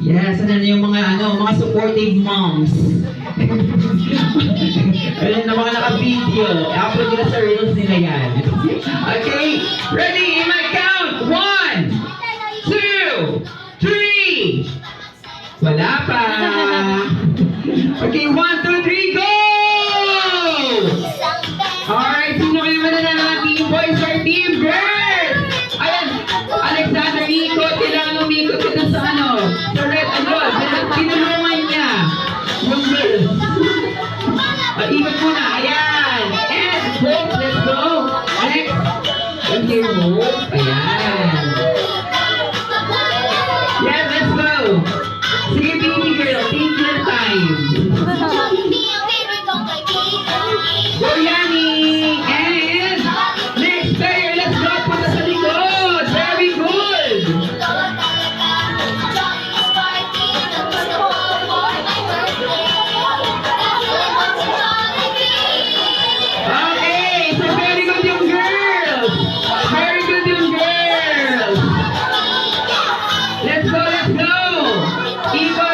Yes, ano na yung mga supportive moms. Ayun na mga naka-video. I-upload nila sa reels nila yan. Okay, ready? In my count. 1, 2, 3. Wala pa. Okay, 1, 2, 3, go! Alright, sino kayo mananalo? Team boys or team girls? Ayan, Alexander, ikot. Kailangan umikot ka dun sa sa red, tinulungan niya. Yung girls. Ikot muna, ayan. And, hope, let's go. Next. Okay, hope. Ayan. Yeah, let's go. Sige, baby girl, take your time. Go, Yanni! And next player, let's go! Punta sa likod! Very good! Okay! So very good yung girls! Very good yung girls! Let's go! Let's go! Ikot!